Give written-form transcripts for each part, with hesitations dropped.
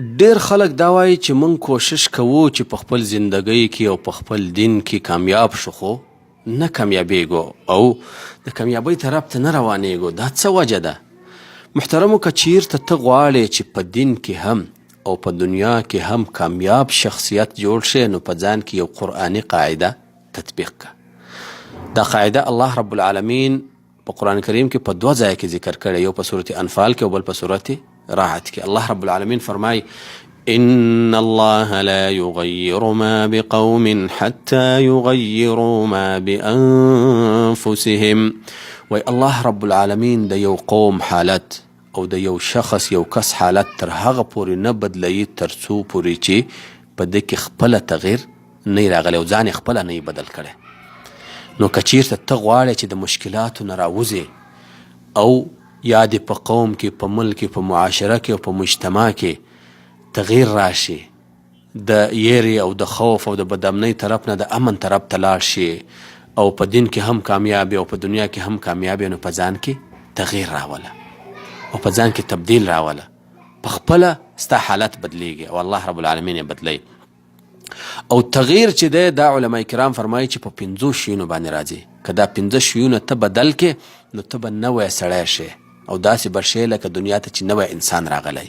ډیر خلک دا وایي چې موږ کوشش کوو چې په خپل زندګۍ کې او په خپل دین کې کامیاب شو، خو نه کامیابیږو او د کامیابۍ طرف ته نه روانېږو. دا څه وجه ده؟ محترمو، که چیرته ته غواړې چې په دین کې هم او په دنیا کې هم کامیاب شخصیت جوړ شي، نو په ځان کې یو قرآني قاعده تطبیق کړه. دا قاعده الله رب العالمین په قرآن کریم کې په 2 ځایه کې ذکر کړی، یو په سورة انفال کې او بل په سورة راحت کې. الله رب العالمین فرمای ان الله لا يغير ما بقوم حتى يغيروا ما بانفسهم. وی الله رب العالمین د یو قوم حالت او د یو شخص یو کس حالت تر هغه پورې نه بدلوي تر څو پورې چې په دې کې خپله تغییر نه راغلی او ځان یې خپله نه بدل کړی. نو که چیرته ته غواړې چې د مشکلاتو نه راوځې او یا دې په قوم کې، په ملک کې، په معاشره کې او په مجتمع کې تغییر راشي، د یېرې او د خوف او د بدامنۍ طرف نه د امن طرف ته لاړ شي او په دین کې هم کامیابي او په دنیا کې هم کامیابي، نو په ځان کې تغییر راوله او په ځان کې تبدیل راوله. په خپله ستا حالت بدلیږي او الله رب العالمین یې بدلی. او تغییر چې دی، دا علما کرام فرمایي چې په 5 شیونو باندې راځي. که دا 5 شیونه ته بدل کې، نو ته به نوی سړی شې او داسې به شې لکه دنیا ته چې نوی انسان راغلی.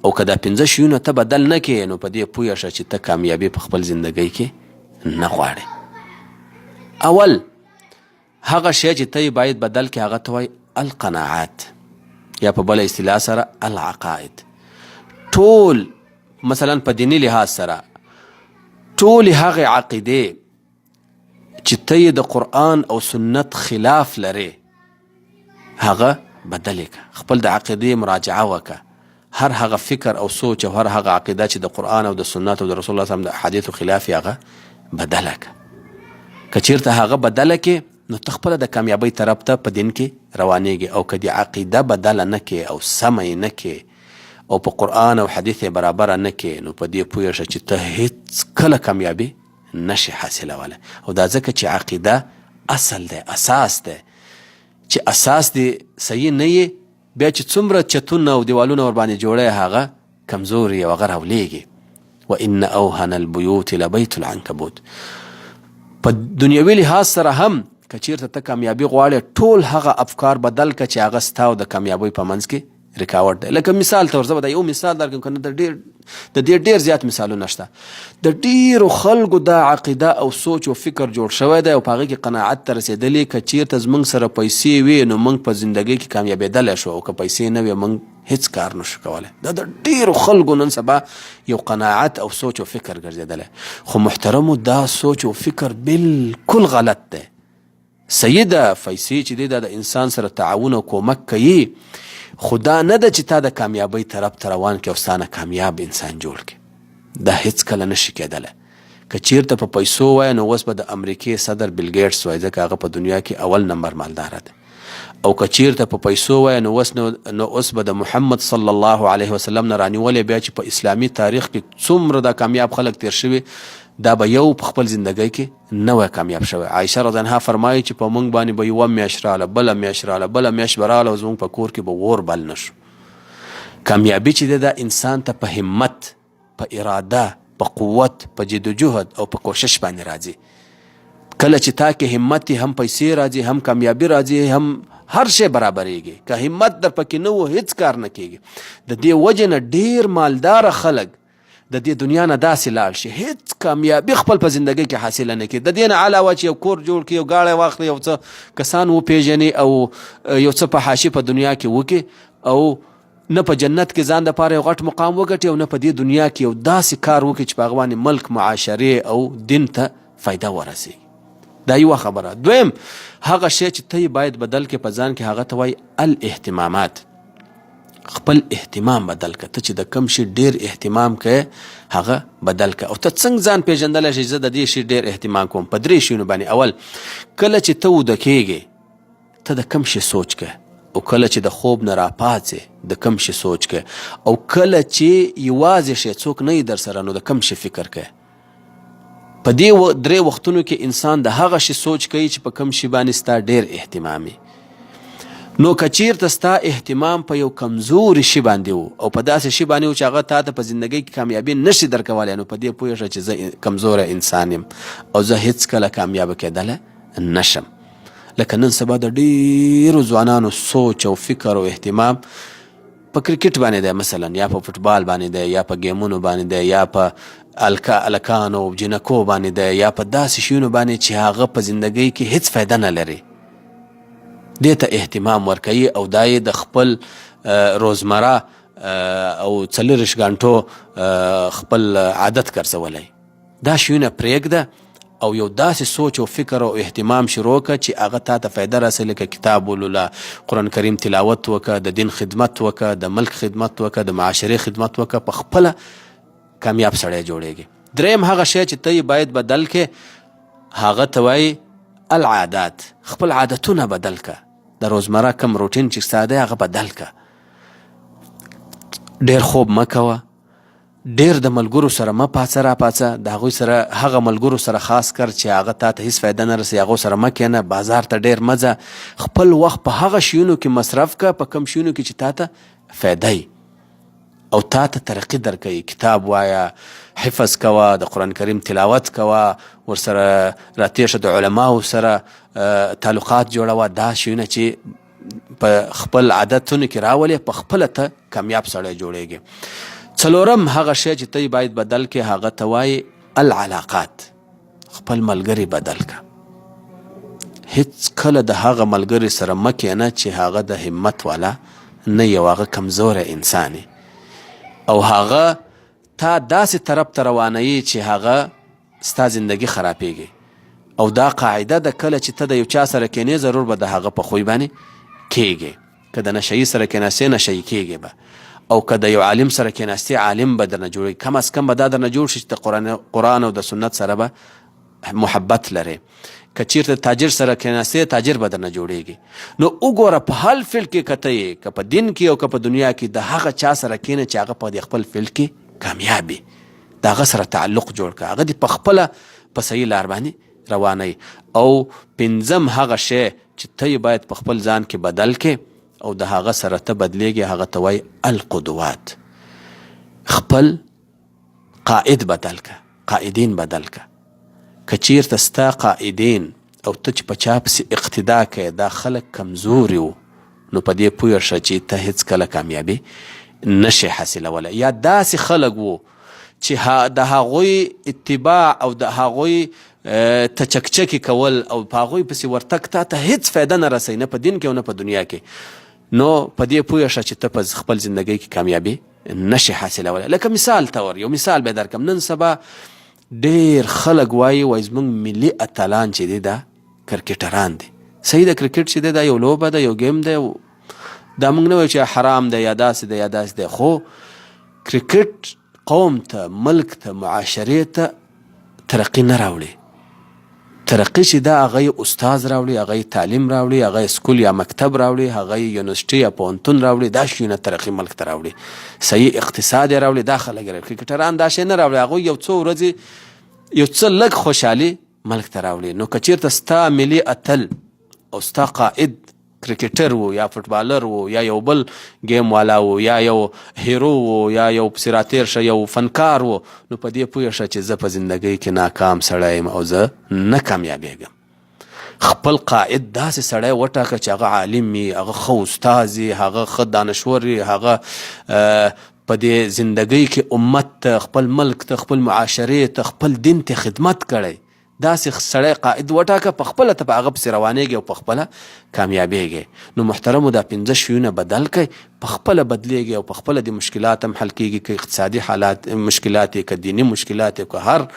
او که دا 5 شیونه ته بدل نه کې، نو په دې پوه شه چې ته کامیابي په خپل زندګۍ کې نه غواړې. اول هغه شی چې ته باید بدل کې، هغه ته وایي القناعات، یا په بله اصطلاح سره العقائد. ټول مثلا په دیني لحاظ سره ټولې هغې عقیدې چې ته یې د قرآن او سنت خلاف لرې، هغه بدلې که. خپل د عقیدې مراجعه وکه. هر هغه فکر او سوچ او هر هغه عقیده چې د قرآن او د سنت او د رسول الله صلی الله علیه وسلم د احادیثو خلاف، هغه بدله که. که چیرته هغه بدله کې، نو ته خپله د کامیابۍ طرف ته په دین کې روانېږي. او که د عقیده بدله نه کې او سمه یې نه کې او په قرآن او حدیث یې برابره نه کې، نو په دې پوه شه چې ته هیڅ کله کامیابي نشي حاصلولی. او دا ځکه چې عقیده اصل دی، اساس دی. چې اساس دی صحیح نه یې، بیا چې څومره چتونه او دیوالونه ورباندې جوړی، هغه کمزوري او هغه راولېږي. وان اوهن البیوت لبیت العنکبوت. په دنیوي لحاظ سره هم که چیرته ته کامیابي غواړې، ټول هغه افکار بدل که چې هغه ستا او د کامیابۍ په منځ کې رکاوټ دی. لکه مثال طور، زه به دا یو مثال درکړم، که نه د دې ډېر زیات مثالونه شته. د ډېرو خلکو دا عقیده او سوچ او فکر جوړ شوی دی او په هغې کې قناعت ته رسېدلي، که چیرته زموږ سره پیسې وي، نو موږ په زندګۍ کې کامیابېدلی شو، او که پیسې نه وي، موږ هیڅ کار نشو کولی. دا د ډېرو خلکو نن سبا یو قناعت او سوچ او فکر ګرځېدلی. خو محترمو، دا سوچ او فکر بالکل غلط دی. صحیح ده، پیسې چې دی دا د انسان سره تعاون او کومک کوي، خو دا نه ده چې تا د کامیابۍ طرف ته روان کړي او ستا نه کامیاب انسان جوړ کړي. دا هیڅ کله نشي کېدلی. که چیرته په پیسو وای، نو اوس به د امریکې صدر بیل ګیټس وای، ځکه هغه په دنیا کې اول نمبر مالداره دی. او که چیرته په پیسو وای، نو اوس به د محمد صلی الله علیه وسلم نه رانیولې، بیا چې په اسلامي تاریخ کې څومره د کامیاب خلک تیر شوي، دا به یو په خپل زندګۍ کې نه وای کامیاب شوی. عایشه رضی الله عنها فرمایي چې په موږ باندې به یوه میاشت راله، بله میاشت راله، بله میاشت به راله، او زموږ په کور کې به اور بل نه شو. کامیابي چې دی، دا انسان ته په همت، په اراده، په قوت، په جد و جهد او په کوشش باندې راځي. کله چې تا کې همت، هم پیسې راځي، هم کامیابي راځي، هم هر شی برابرېږي. که همت در پکې نه و، هیڅ کار نه کېږي. د دې وجې نه ډېر مالداره خلک د دې دنیا نه داسې لاړ شي، هیڅ کامیابي خپل په زندګۍ کې حاصله نه کړي. د دې نه علاوه چې یو کور جوړ کړي، یو ګاړی واخلي، یو څه کسان وپېژني او یو څه په حاشي په دنیا کې وکړي، او نه په جنت کې ځان دپاره یو غټ مقام وګټي، او نه په دې دنیا کې یو داسې کار وکړي چې په هغه باندې ملک، معاشرې او دین ته فایده ورسېږي. دا یوه خبره. دویم هغه شی چې ته باید بدل کې په ځان کې، هغه ته وایي الاهتمامات. خپل اهتمام بدل که. ته چې د کم شي ډېر اهتمام کوې، هغه بدل که. او ته څنګه ځان پېژندلی شي زه د دې شي ډېر اهتمام کوم؟ په 3 شیونو باندې. اول، کله چې ته وده کېږې، ته د کم شي سوچ کوې. او کله چې د خوب نه راپاڅې، د کم شي سوچ کوې. او کله چې یوازې شې، څوک نه یې در سره، نو د کم شي فکر کوې. په دې 3 وختونو کې انسان د هغه شي سوچ کوي چې په کم شي باندې ستا ډېر اهتمامي. نو که چیرته ستا اهتمام په یو کمزوري شي باندې و او په داسې شي باندې و چې هغه تا ته په زندګۍ کې کامیابي نشي درکولی، نو په دې پوه شه چې زه کمزوری انسان یم او زه هیڅکله کامیابه کېدلی نشم. لکه نن سبا د ډېرو ځوانانو سوچ او فکر او اهتمام په کرکټ باندې دی، مثلا یا په فوټبال باندې دی، یا په ګیمونو باندې دی، یا په الکانو او جنکو باندې دی، یا په داسې شیونو باندې چې هغه په زندګۍ کې هیڅ فایده نه لري. دې ته اهتمام ورکوي او دا یې د خپل روزمره او 24 غنټو خپل عادت ګرځولی. دا شیونه پرېږده او یو داسې سوچ او فکر او اهتمام شروع کړه چې هغه تا ته فایده رسوي، لکه کتاب ولوله، قرآن کریم تلاوت وکړه، د دین خدمت وکړه، د ملک خدمت وکړه، د معاشرې خدمت وکړه، په خپله کامیاب سړی جوړیږي. دریم هغه شی چې ته یې باید بدل کې، هغه ته وایي العادات. خپل عادتونه بدل که، د روزمره کم روټین چې ستا دی هغه بدل که. ډېر خوب مه کوه، ډېر د ملګرو سره مه پاڅه راپاڅه، د هغوی سره هغه ملګرو سره خاص کر چې هغه تا ته هېڅ فایده نه رسوي، هغو سره مه کښېنه، بازار ته ډېر مه ځه. خپل وخت په هغه شیونو کې مصرف که، په کم شیونو کې چې تا ته فایده وي او تا ته ترقي درکوي. کتاب وایه، حفظ کوه، د قرآن کریم تلاوت کوه، ورسره راتېر شه، د علماو سره تعلقات جوړوه. دا شیونه چې په خپل عادتونو کې راولې، په خپله ته کامیاب سړی جوړیږي. څلورم هغه شی چې ته باید بدل کې، هغه ته وایي العلاقات. خپل ملګري بدل که. هیڅ کله د هغه ملګري سره مه کښېنه چې هغه د همت والا نه یو، هغه کمزوری انسان او هغه تا داسې طرف ته روانوي چې هغه ستا زندگی خرابېږي. او دا قاعده ده، کله چې ته د یو چا سره کښېنې ضرور به د هغه په خوی باندې کېږي. که د نشهیي سره کښېناستې نشهیي کېږي به، او که د یو عالم سره کښېناستې عالم به درنه جوړوي. کم از کم به دا درنه جوړ شي چې د قرآن او د سنت سره به محبت لري. که چیرته تاجر سره کښېناستې تاجر به درنه جوړیږي. نو وګوره په هر فیلډ کې که ته یې، که په دین کې او که په دنیا کې، د هغه چا سره کښېنه چې هغه په خپل فیلډ کې کامیاب وي، د هغه سره تعلق جوړ کړه، هغه دې په خپله په صحیح لار باندې روانوي. او پنځم هغه شی چې ته یې باید په خپل ځان کې بدل کې او د هغه سره ته بدلیږي، هغه ته وایي القدوات. خپل قائد بدل که، قائدین بدل که. که چیرته ستا قائدین او ته چې په چا پسې اقتدا کوې دا خلک کمزوري وو، نو په دې پوه شه چې ته هیڅکله کامیابي نشي حاصلولی. یا داسې خلک وو چې د هغوی اتباع او د هغوی ته چکچکې کول او په هغوی پسې ورتګ تا ته هیڅ فایده نه رسوي، نه په دین کې او نه په دنیا کې. نو په دې پوه شه چې ته په خپل زندګۍ کې کامیابي نشي حاصلولی. لکه مثال طور یو مثال به درکړم. نن سبا ډېر خلک وایي زموږ ملي اتلان چې دی دا کرکټران دي. صحیح د کرکټ چې دی دا یو لوبه ده، یو ګیم دی، دا موږ نه وایو چې حرام دی یا داسې دی یا داسې دی، خو کرکټ قوم ته، ملک ته، معاشرې ته ترقي نه راوړي. ترقي چې دا هغه یې استاز راوړي، هغه یې تعلیم راوړي، هغه یې سکول یا مکتب راوړي، هغه یې یونیورسټي یا پوهنتون راوړي، دا شیونه ترقي ملک ته راوړي. صحیح اقتصاد یې راوړي، دا خلک راوړي. کرکټران دا شی نه راوړي، هغوی یو څو ورځې یو څه لږ خوشحالي ملک ته راوړي. نو که چیرته ستا ملي اتل او ستا قائد کرکټر وو یا فوټبالر وو یا یو بل گیم والا وو یا یو هیرو وو یا یو پسې راتېر شه یو فنکار وو، نو په دې پوه شه چې زه په زندګۍ کې ناکام سړی یم او زه نه کامیابېږم. خپل قائد داسې سړی وټاکه چې هغه عالم وي، هغه ښه استاز وي، هغه ښه دانشور وي، هغه په دې زندګۍ کې امت ته، خپل ملک ته، خپل معاشرې ته، خپل دین ته خدمت کړی. داسې سړی قائد وټاکه، په خپله ته په هغه پسې روانېږي او په خپله کامیابېږي. نو محترمو دا 5 شیونه بدل کړئ، په خپله بدلیږي او په خپله د مشکلات هم حل کېږي، که اقتصادي حالات مشکلات یې، که دیني مشکلات یې، که هر